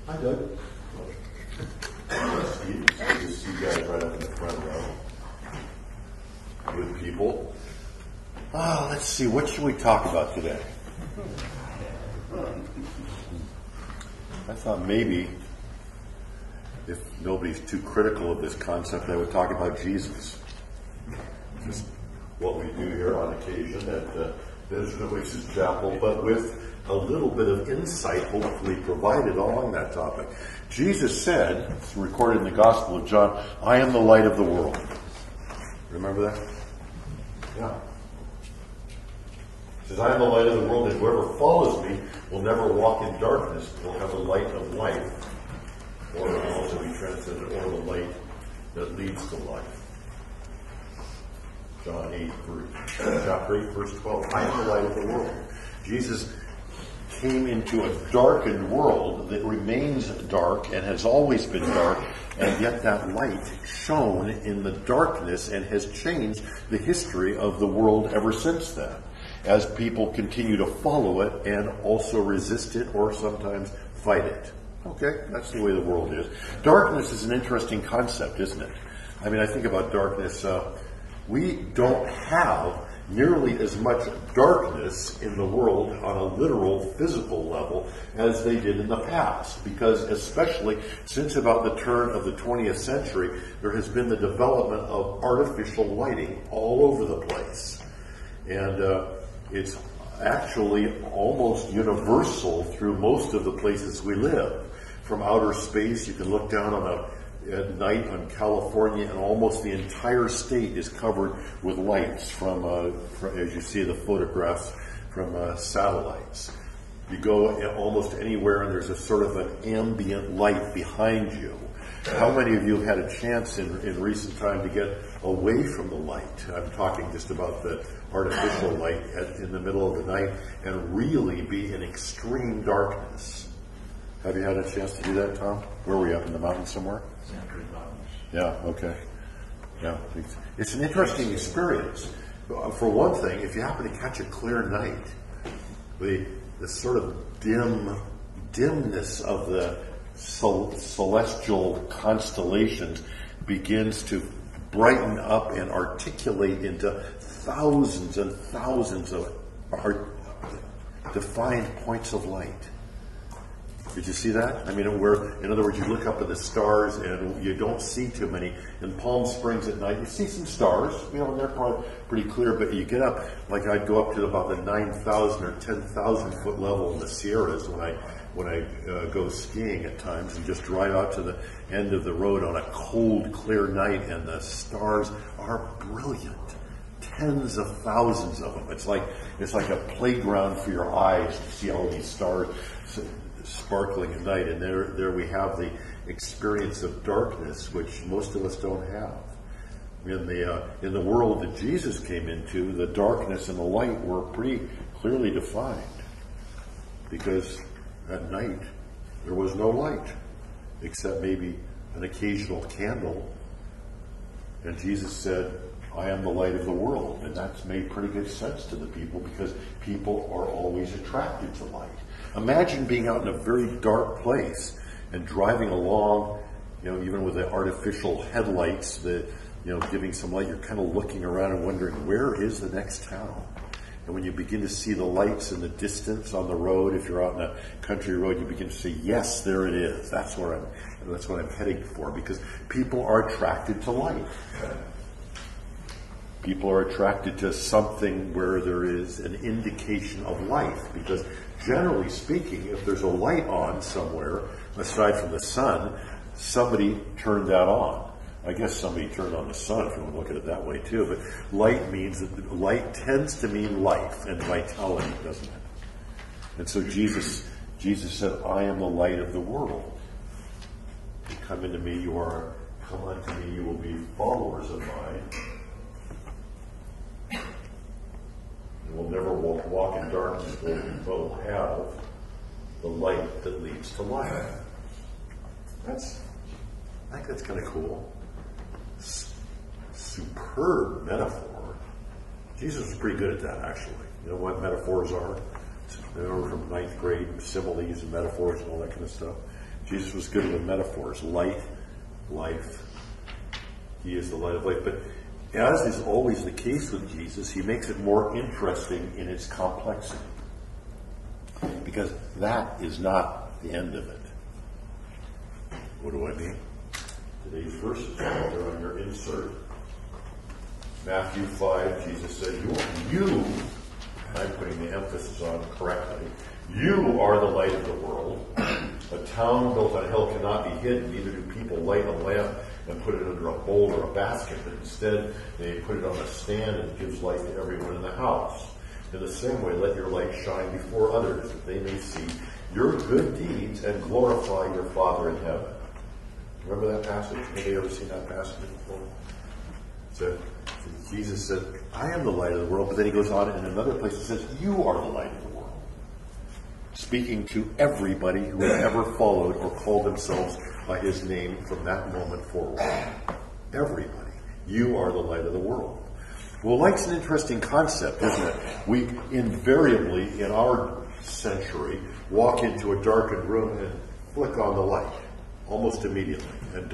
Hi, Doug. Steve. Good to see you guys right up in the front row. Good people. Let's see, what should we talk about today? I thought maybe, if nobody's too critical of this concept, I would talk about Jesus. Just what we do here on occasion at DesertOasisChapel, but with a little bit of insight hopefully provided along that topic. Jesus said, it's recorded in the Gospel of John, I am the light of the world. Remember that? Yeah. He says, I am the light of the world, and whoever follows me will never walk in darkness, but will have the light of life. Or it can also be translated, or the light that leads to life. John 8, chapter 8, verse 12. I am the light of the world. Jesus came into a darkened world that remains dark and has always been dark, and yet that light shone in the darkness and has changed the history of the world ever since then, as people continue to follow it and also resist it or sometimes fight it. Okay, that's the way the world is. Darkness is an interesting concept, isn't it? I mean, I think about darkness. We don't have nearly as much darkness in the world on a literal physical level as they did in the past, because especially since about the turn of the 20th century, there has been the development of artificial lighting all over the place. And it's actually almost universal through most of the places we live. From outer space, you can look down at night on California, and almost the entire state is covered with lights from as you see the photographs from satellites. You go almost anywhere and there's a sort of an ambient light behind you. How many of you have had a chance in recent time to get away from the light? I'm talking just about the artificial light in the middle of the night and really be in extreme darkness. Have you had a chance to do that, Tom? Where were you, up in the mountains somewhere? Yeah, okay. Yeah, it's an interesting experience. For one thing, if you happen to catch a clear night, the sort of dimness of the celestial constellations begins to brighten up and articulate into thousands and thousands of defined points of light. Did you see that? I mean, in other words, you look up at the stars and you don't see too many. In Palm Springs at night, you see some stars, and they're probably pretty clear, but you get up, like I'd go up to about the 9,000 or 10,000 foot level in the Sierras when I go skiing at times, and just drive out to the end of the road on a cold, clear night, and the stars are brilliant. Tens of thousands of them. It's like a playground for your eyes to see all these stars sparkling at night, and there we have the experience of darkness, which most of us don't have. In the world that Jesus came into, the darkness and the light were pretty clearly defined, because at night there was no light except maybe an occasional candle, and Jesus said, I am the light of the world, and that's made pretty good sense to the people, because people are always attracted to light. Imagine being out in a very dark place and driving along, even with the artificial headlights, giving some light. You're kind of looking around and wondering, where is the next town? And when you begin to see the lights in the distance on the road, if you're out on a country road, you begin to say, yes, there it is. That's what I'm heading for, because people are attracted to light. People are attracted to something where there is an indication of life, because generally speaking, if there's a light on somewhere, aside from the sun, somebody turned that on. I guess somebody turned on the sun, if you want to look at it that way too, but light means that light tends to mean life and vitality, doesn't it? And so Jesus said, I am the light of the world. You come unto me, you will be followers of mine. And we'll never walk in darkness, but we'll have the light that leads to life. I think that's kind of cool. Superb metaphor. Jesus was pretty good at that, actually. You know what metaphors are? They were from 9th grade, similes and metaphors and all that kind of stuff. Jesus was good with metaphors. Light, life. He is the light of life. But as is always the case with Jesus, he makes it more interesting in its complexity. Because that is not the end of it. What do I mean? Today's verses are on your insert. Matthew 5, Jesus said, you, I'm putting the emphasis on correctly, you are the light of the world. A town built on a hill cannot be hidden, neither do people light a lamp and put it under a bowl or a basket, but instead they put it on a stand and it gives light to everyone in the house. In the same way, let your light shine before others, that they may see your good deeds and glorify your Father in heaven. Remember that passage? Anybody ever seen that passage before? So Jesus said, I am the light of the world, but then he goes on in another place and says, you are the light of the world. Speaking to everybody who has ever followed or called themselves by his name from that moment forward. Everybody. You are the light of the world. Well, light's an interesting concept, isn't it? We invariably, in our century, walk into a darkened room and flick on the light almost immediately. And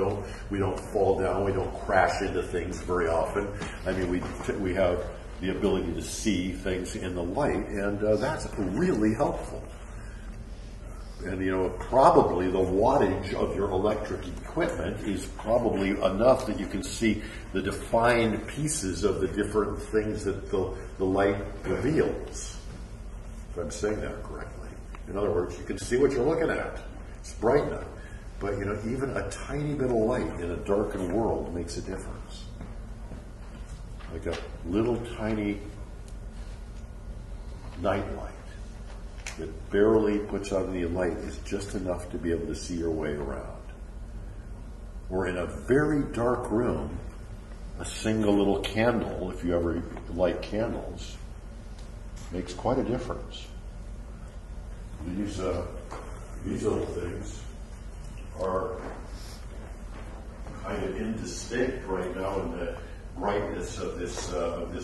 we don't fall down, we don't crash into things very often. I mean, we have the ability to see things in the light, and that's really helpful. And, probably the wattage of your electric equipment is probably enough that you can see the defined pieces of the different things that the light reveals. If I'm saying that correctly. In other words, you can see what you're looking at. It's bright enough. But, even a tiny bit of light in a darkened world makes a difference. Like a little tiny nightlight that barely puts out any light is just enough to be able to see your way around. Or in a very dark room, a single little candle, if you ever light candles, makes quite a difference. These little things are kind of indistinct right now in the brightness of this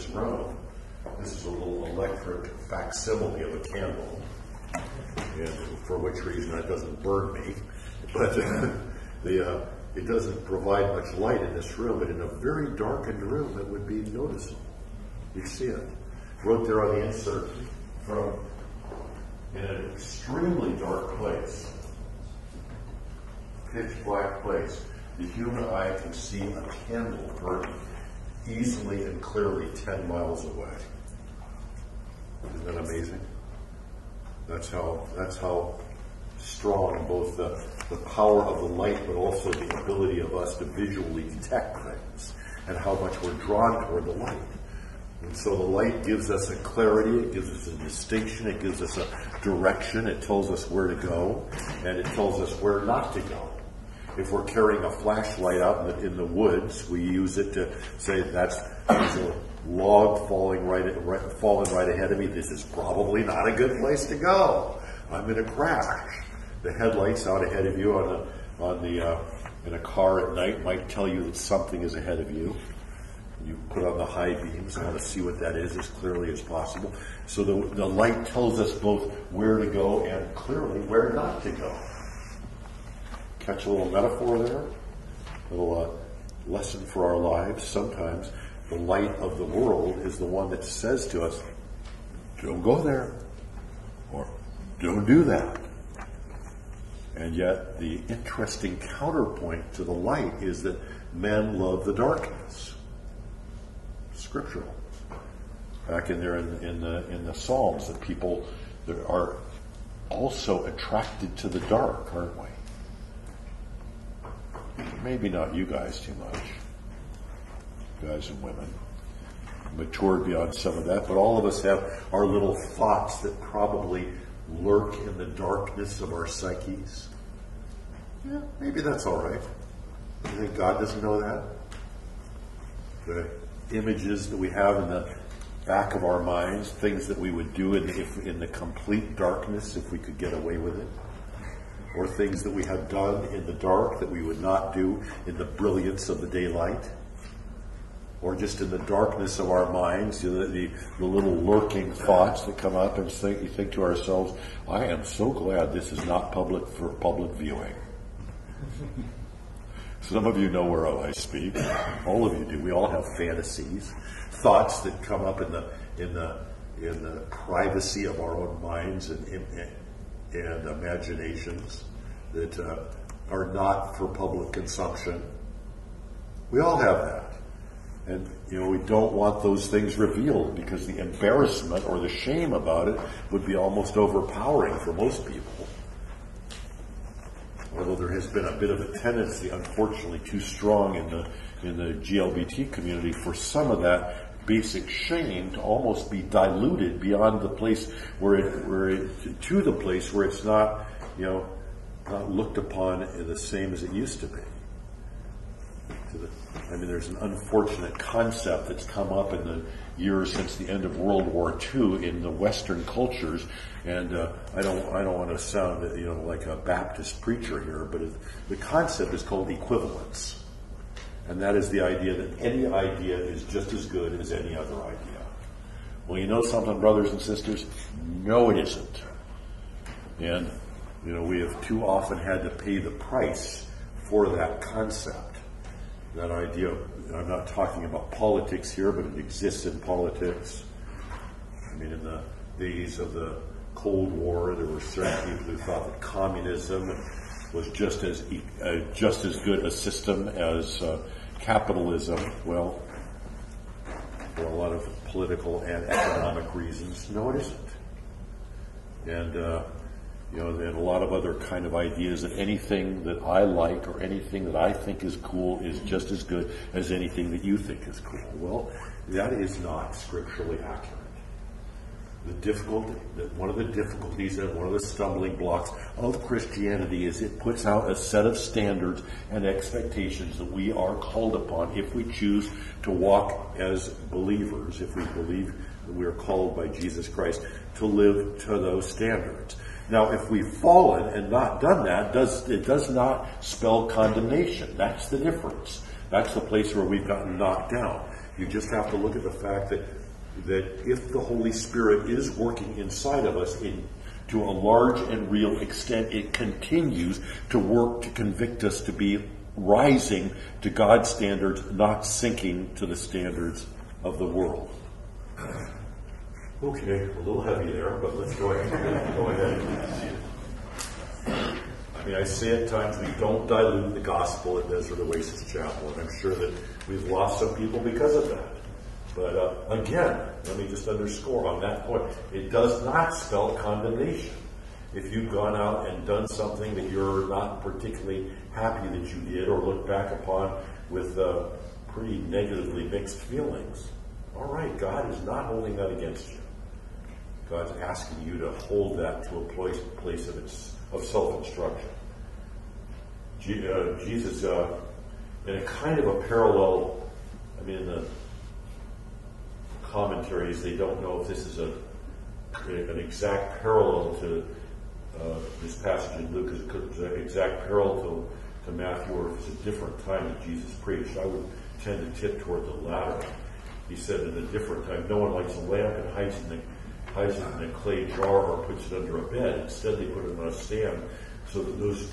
room. This is a little electric facsimile of a candle, and for which reason it doesn't burn me. But it doesn't provide much light in this room, but in a very darkened room it would be noticeable. You see it. Wrote there on the insert, from in an extremely dark place, pitch black place, the human eye can see a candle burning easily and clearly 10 miles away. Isn't that amazing? That's how strong both the power of the light, but also the ability of us to visually detect things, and how much we're drawn toward the light. And so the light gives us a clarity, it gives us a distinction, it gives us a direction, it tells us where to go, and it tells us where not to go. If we're carrying a flashlight out in the woods, we use it to say there's a log falling right ahead of me. This is probably not a good place to go. I'm going to crash. The headlights out ahead of you in a car at night might tell you that something is ahead of you. You put on the high beams and want to see what that is as clearly as possible. So the light tells us both where to go and clearly where not to go. Catch a little metaphor there? A little lesson for our lives. Sometimes the light of the world is the one that says to us, don't go there, or don't do that. And yet the interesting counterpoint to the light is that men love the darkness. Scriptural. Back in there in the Psalms, that people that are also attracted to the dark, aren't we? Maybe not you guys too much, guys and women, matured beyond some of that, but all of us have our little thoughts that probably lurk in the darkness of our psyches. Yeah, maybe that's all right. You think God doesn't know that? The images that we have in the back of our minds, things that we would do in the complete darkness if we could get away with it. Or things that we have done in the dark that we would not do in the brilliance of the daylight. Or just in the darkness of our minds, the little lurking thoughts that come up, and you think to ourselves, I am so glad this is not public for public viewing. Some of you know where I speak. All of you do. We all have fantasies, thoughts that come up in the privacy of our own minds and imaginations that are not for public consumption. We all have that. And, we don't want those things revealed because the embarrassment or the shame about it would be almost overpowering for most people. Although there has been a bit of a tendency, unfortunately, too strong in the GLBT community for some of that basic shame to almost be diluted beyond the place to the place where it's not, not looked upon the same as it used to be. There's an unfortunate concept that's come up in the years since the end of World War II in the Western cultures, and I don't want to sound like a Baptist preacher here, but the concept is called equivalence, and that is the idea that any idea is just as good as any other idea. Well, you know something, brothers and sisters? No, it isn't. And we have too often had to pay the price for that concept. That idea, I'm not talking about politics here, but it exists in politics. In the days of the Cold War, there were certain people who thought that communism was just as good a system as capitalism. Well, for a lot of political and economic reasons, no, it isn't. And and a lot of other kind of ideas that anything that I like or anything that I think is cool is just as good as anything that you think is cool. Well, that is not scripturally accurate. One of the difficulties and one of the stumbling blocks of Christianity is it puts out a set of standards and expectations that we are called upon if we choose to walk as believers, if we believe that we are called by Jesus Christ to live to those standards. Now, if we've fallen and not done that, it does not spell condemnation. That's the difference. That's the place where we've gotten knocked down. You just have to look at the fact that if the Holy Spirit is working inside of us to a large and real extent, it continues to work to convict us to be rising to God's standards, not sinking to the standards of the world. Okay, a little heavy there, but let's go ahead. I say at times we don't dilute the gospel at Desert Oasis Chapel, and I'm sure that we've lost some people because of that. But again, let me just underscore on that point, it does not spell condemnation. If you've gone out and done something that you're not particularly happy that you did or look back upon with pretty negatively mixed feelings, all right, God is not holding that against you. God's asking you to hold that to a place of self-instruction. Jesus, in a kind of a parallel, in the commentaries, they don't know if this is an exact parallel to this passage in Luke, is an exact parallel to Matthew, or if it's a different time that Jesus preached. I would tend to tip toward the latter. He said at a different time, no one lights a lamp and hides it in a clay jar or puts it under a bed. Instead, they put it on a stand so that those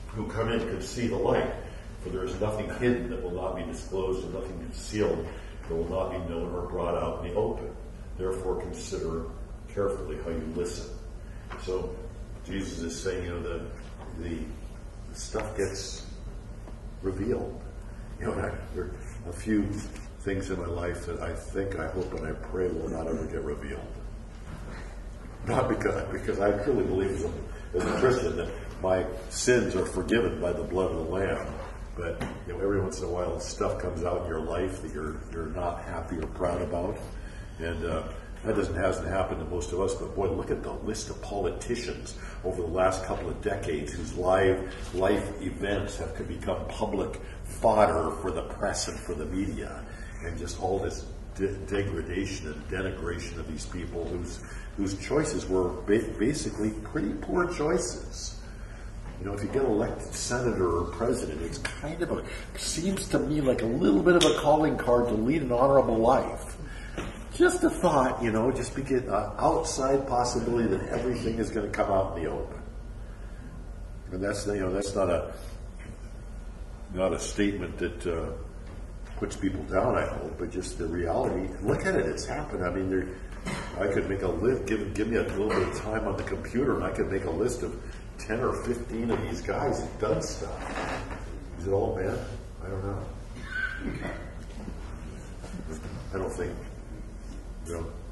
who come in can see the light. For there is nothing hidden that will not be disclosed, and nothing concealed that will not be known or brought out in the open. Therefore, consider carefully how you listen. So, Jesus is saying, the stuff gets revealed. There are a few things in my life that I think, I hope, and I pray will not ever get revealed. Not because I truly believe as a Christian that my sins are forgiven by the blood of the Lamb. But every once in a while, stuff comes out in your life that you're not happy or proud about, and that hasn't happened to most of us. But boy, look at the list of politicians over the last couple of decades whose life events have become public fodder for the press and for the media, and just all this degradation and denigration of these people whose choices were basically pretty poor choices. If you get elected senator or president, it's kind of seems to me like a little bit of a calling card to lead an honorable life. Just a thought, just begin an outside possibility that everything is going to come out in the open. And that's not not a statement that puts people down, I hope, but just the reality. Look at it, it's happened. I mean, I could make a list, give me a little bit of time on the computer, and I could make a list of 10 or 15 of these guys who've done stuff. Is it all men? I don't know. I don't think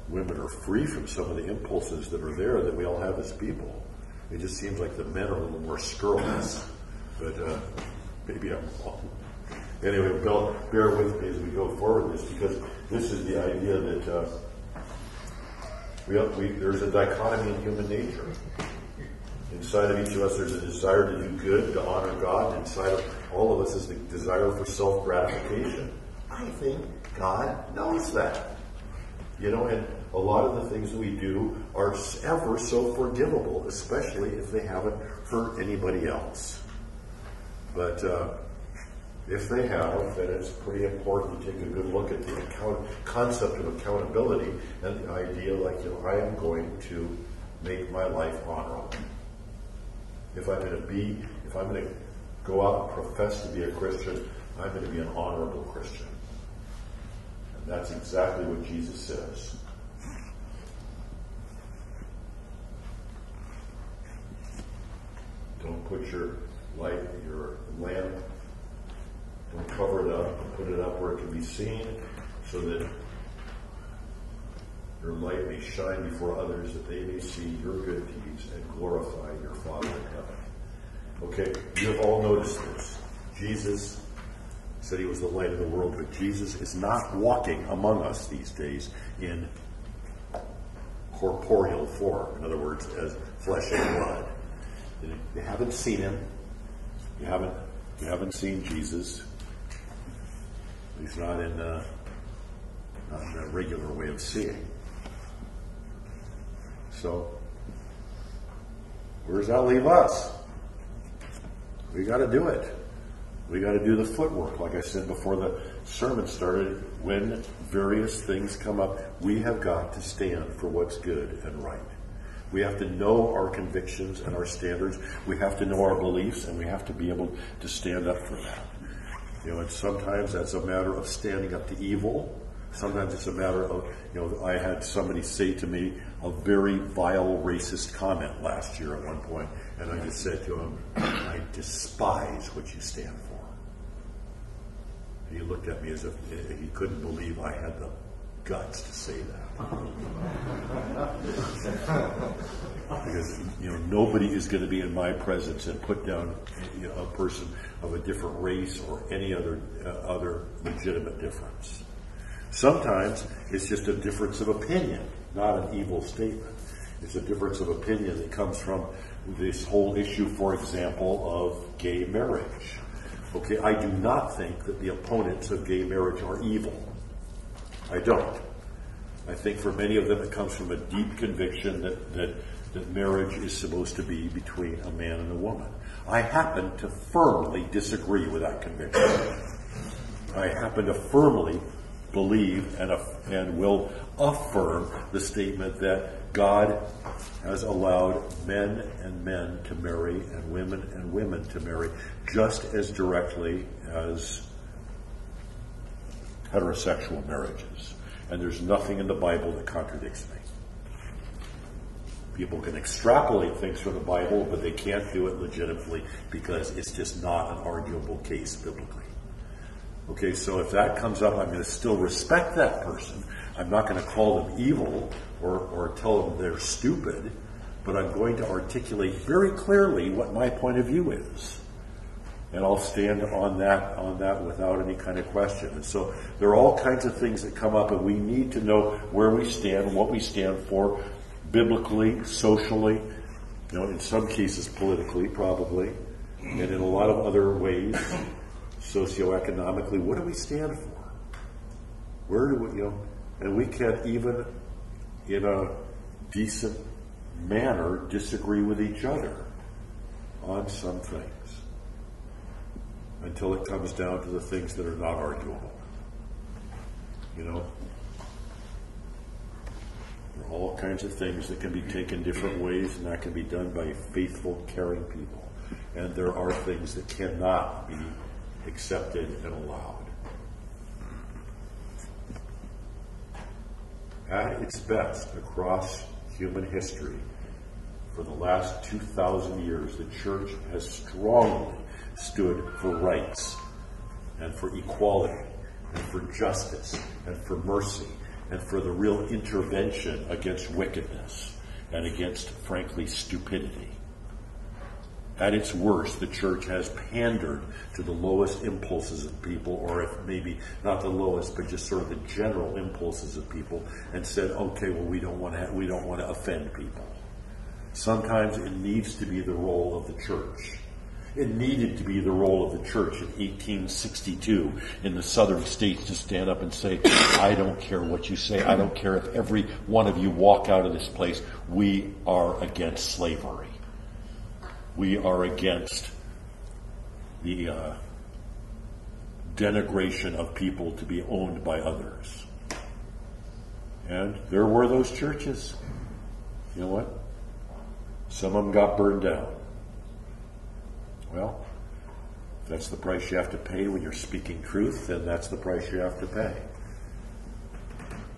women are free from some of the impulses that are there that we all have as people. It just seems like the men are a little more scurrilous, but maybe I'm wrong. Anyway, bear with me as we go forward this, because this is the idea that there's a dichotomy in human nature. Inside of each of us, there's a desire to do good, to honor God. Inside of all of us is the desire for self-gratification. I think God knows that. And a lot of the things that we do are ever so forgivable, especially if they haven't hurt anybody else. But if they have, then it's pretty important to take a good look at the concept of accountability and the idea I am going to make my life honorable. If I'm going to go out and profess to be a Christian, I'm going to be an honorable Christian. And that's exactly what Jesus says. Don't put your lamp, don't cover it up, put it up where it can be seen, so that your light may shine before others, that they may see your good deeds and glorify your Father in heaven. Okay, you have all noticed this. Jesus said he was the light of the world, but Jesus is not walking among us these days in corporeal form. In other words, as flesh and blood. You haven't seen him. You haven't seen Jesus. He's not in a regular way of seeing. So, where does that leave us? We got to do it. We got to do the footwork. Like I said before the sermon started, when various things come up, we have got to stand for what's good and right. We have to know our convictions and our standards. We have to know our beliefs, and we have to be able to stand up for that. And sometimes that's a matter of standing up to evil. Sometimes it's a matter of, I had somebody say to me a very vile racist comment last year at one point, and I just said to him, I despise what you stand for. And he looked at me as if he couldn't believe I had the guts to say that. Because, nobody is going to be in my presence and put down a person of a different race or any other legitimate difference. Sometimes it's just a difference of opinion, not an evil statement. It's a difference of opinion that comes from this whole issue, for example, of gay marriage. Okay, I do not think that the opponents of gay marriage are evil. I don't. I think for many of them it comes from a deep conviction that marriage is supposed to be between a man and a woman. I happen to firmly disagree with that conviction. I happen to firmly believe and will affirm the statement that God has allowed men and men to marry and women to marry just as directly as heterosexual marriages. And there's nothing in the Bible that contradicts me. People can extrapolate things from the Bible, but they can't do it legitimately because it's just not an arguable case biblically. Okay, so if that comes up, I'm going to still respect that person. I'm not going to call them evil or tell them they're stupid, but I'm going to articulate very clearly what my point of view is. And I'll stand on that without any kind of question. And so there are all kinds of things that come up, and we need to know where we stand, what we stand for, biblically, socially, in some cases politically, probably, and in a lot of other ways, socioeconomically. What do we stand for? Where do we, and we can't even, in a decent manner, disagree with each other on some things. Until it comes down to the things that are not arguable. There are all kinds of things that can be taken different ways, and that can be done by faithful, caring people. And there are things that cannot be accepted and allowed. At its best, across human history, for the last 2,000 years, the church has strongly stood for rights and for equality and for justice and for mercy and for the real intervention against wickedness and against, frankly, stupidity. At its worst, the church has pandered to the lowest impulses of people, or if maybe not the lowest, but just sort of the general impulses of people, and said, okay, well, we don't want to offend people. Sometimes it needs to be the role of the church. It needed to be the role of the church in 1862 in the southern states to stand up and say, I don't care what you say. I don't care if every one of you walk out of this place. We are against slavery. We are against the denigration of people to be owned by others. And there were those churches. You know what? Some of them got burned down. Well, if that's the price you have to pay when you're speaking truth, then that's the price you have to pay.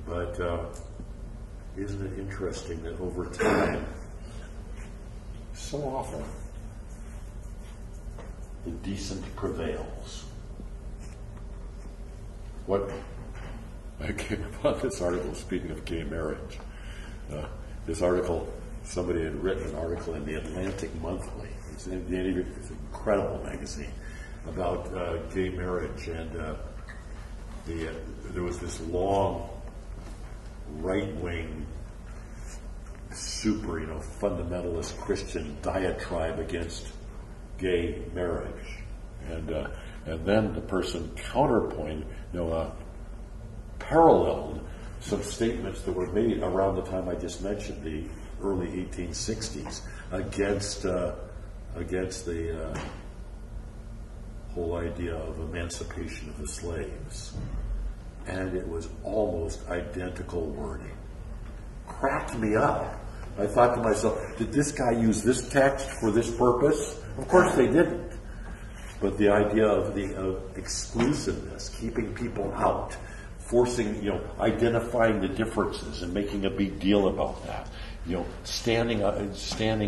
But isn't it interesting that over time, so often, the decent prevails? What I came upon this article, speaking of gay marriage. This article, somebody had written an article in the Atlantic Monthly. It's an incredible magazine about gay marriage, and there was this long right-wing, super, fundamentalist Christian diatribe against gay marriage, and then the person counterpointed, paralleled some statements that were made around the time I just mentioned, the early 1860s, against the whole idea of emancipation of the slaves. And it was almost identical wording. Cracked me up. I thought to myself, did this guy use this text for this purpose? Of course they didn't. But the idea of exclusiveness, keeping people out, forcing, identifying the differences and making a big deal about that, standing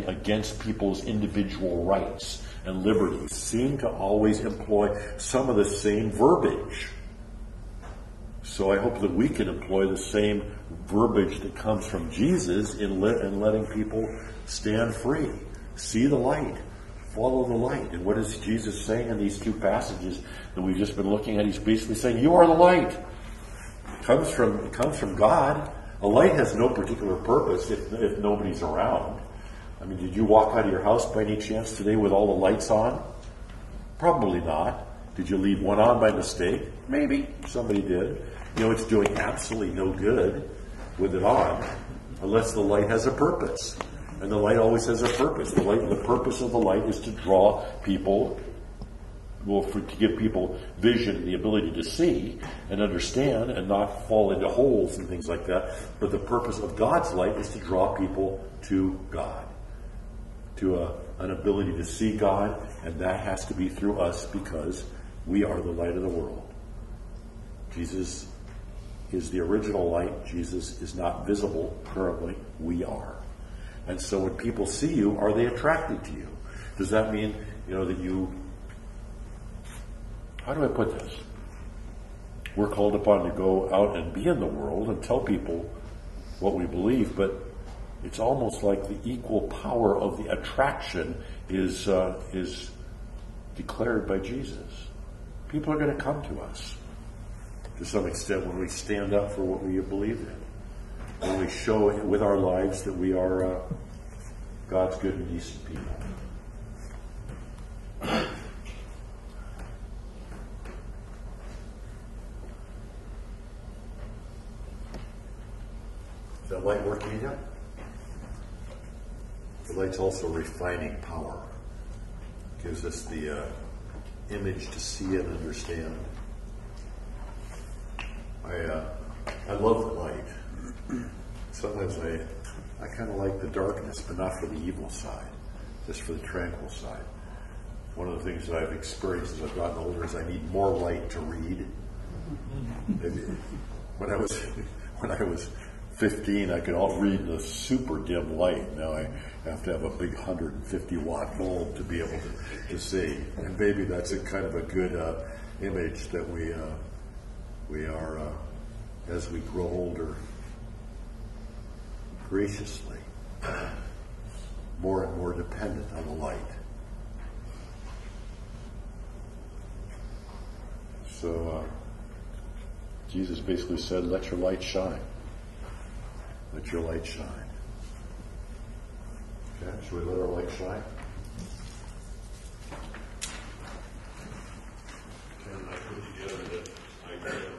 against people's individual rights and liberties, seem to always employ some of the same verbiage. So I hope that we can employ the same verbiage that comes from Jesus in letting people stand free, see the light, follow the light. And what is Jesus saying in these two passages that we've just been looking at? He's basically saying, you are the light. It comes from God. A light has no particular purpose if nobody's around. I mean, did you walk out of your house by any chance today with all the lights on? Probably not. Did you leave one on by mistake? Maybe. Somebody did. It's doing absolutely no good with it on unless the light has a purpose. And the light always has a purpose. The purpose of the light is to draw people, to give people vision and the ability to see and understand and not fall into holes and things like that. But the purpose of God's light is to draw people to God, to an ability to see God, and that has to be through us because we are the light of the world. Jesus is the original light. Jesus is not visible currently. We are. And so when people see you, are they attracted to you? Does that mean, that you... How do I put this? We're called upon to go out and be in the world and tell people what we believe, but it's almost like the equal power of the attraction is declared by Jesus. People are going to come to us to some extent when we stand up for what we believe in, when we show with our lives that we are God's good and decent people. Is that light working yet? The light's also refining power. Gives us the image to see and understand. I love the light. Sometimes I kind of like the darkness, but not for the evil side, just for the tranquil side. one of the things that I've experienced as I've gotten older is I need more light to read. When I was 15, I could all read in a super dim light. Now I have to have a big 150 watt bulb to be able to see. And maybe that's a kind of a good image that we are, as we grow older, graciously more and more dependent on the light. So Jesus basically said, let your light shine. Let your light shine. Okay, should we let our light shine? Can I put together that idea